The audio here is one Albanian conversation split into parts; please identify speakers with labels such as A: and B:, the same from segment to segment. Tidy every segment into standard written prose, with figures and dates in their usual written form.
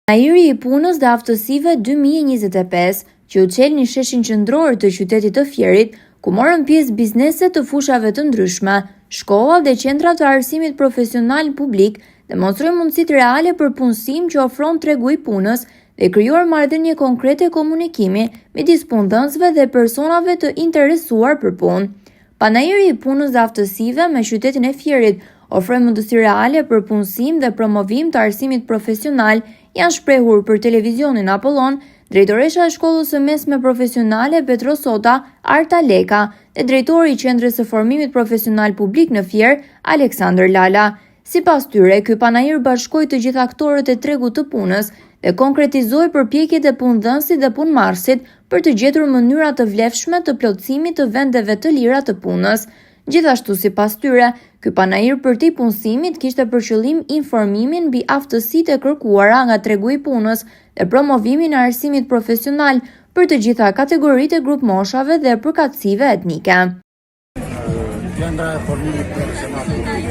A: Panajiri i punës dhe aftësive 2025, që u çel në sheshin qendror të qytetit të Fierit, ku morën pjesë biznese të fushave të ndryshme, shkolla dhe qendra të arsimit profesional publik, demonstrojnë mundësitë reale për punësim që ofron tregu i punës dhe krijuar marrëdhënie konkrete komunikimi midis punëdhënësve dhe personave të interesuar për punë. Panajiri i punës dhe aftësive me qytetin e Fierit ofrojnë mundësi reale për punësim dhe promovim të arsimit profesional, janë shprehur për televizionin Apollon drejtoresha e shkollës së mesme profesionale Petrosota, Arta Leka, dhe drejtori i qendrës së formimit profesional publik në Fier, Aleksandër Lala. Sipas tyre, ky panajir bashkoi të gjithë aktorët e tregut të punës dhe konkretizoi përpjekjet e punëdhënësit dhe punëmarrësit për të gjetur mënyra të vlefshme të plotësimit të vendeve të lira të punës. Gjithashtu, sipas tyre, ky panajir për të punësimit kishte për qëllim informimin mbi aftësitë e kërkuara nga tregu i punës dhe promovimin e arsimit profesional për të gjitha kategoritë e grup moshave dhe përkatësive etnike.
B: Qendra e formimit profesional publik,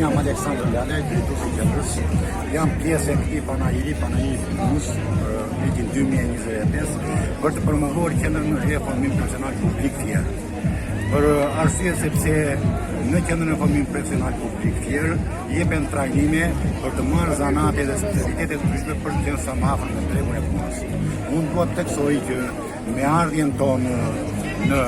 B: jam Aleksandër Lala, drejtori i qendrës. Jam pjesë e këtij panajiri punës vitin 2025 për të promovuar qendrën e formimit profesional publik Fier. Për arsye sepse në qendrën e formimit profesional publik Fier jepen trajnime për të marrë zanate dhe specialitete të ndryshme për të qenë sa më afër me tregun e punës. Unë dua të theksoj që me ardhjen tonë në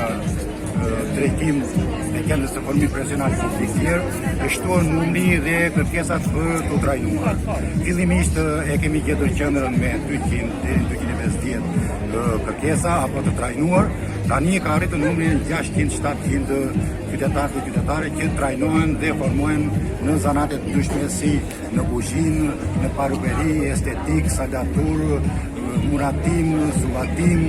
B: drejtim e qendrës së formimit profesional publik Fier, e shtuar numri dhe kërkesat për të trajnuar. Fillimisht e kemi gjetur qendrën me 200 deri në 250 kërkesa apo të trajnuar. Tani ka arritur numri 600-700 qytetarë dhe qytetare që trajnohen dhe formohen në zanate të ndryshme si në kuzhinë, në parukeri, estetik, salatur, muratim, suvadim,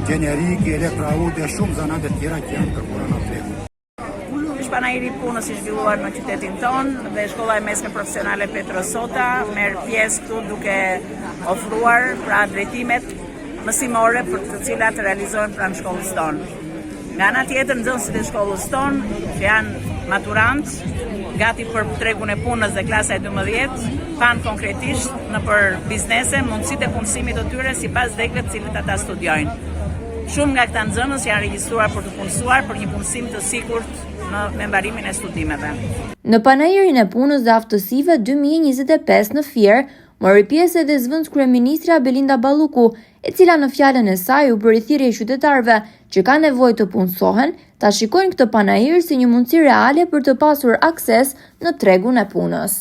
B: gjenerik, elektroaut dhe shumë zanate tjera që janë kërkuara në tregu.
C: Panajiri i punës i zhvilluar në qytetin tonë dhe shkolla e mesme profesionale Petrosota merr pjesë këtu duke ofruar pra drejtimet mësimore për të cilat realizohen pranë shkollës tonë. Nga ana tjetër, nxënësit e shkollës tonë, që janë maturantë, gati për tregun e punës dhe klasa e 12, kanë konkretisht në për biznese mundësitë e punësimit të tyre sipas dekëve të cilët ata studiojnë. Shumë nga këta nxënës janë regjistruar për të punësuar për një punësim të sigurt me mbarimin e studimeve.
A: Në panajirin e punës dhe aftësive 2025 në Fier, mori pjesë edhe zëvendës kryeministra Belinda Balluku, e cila në fjalën e saj u bëri thirrje qytetarëve që kanë nevojë të punësohen, ta shikojnë këtë panajir si një mundësi reale për të pasur akses në tregun e punës.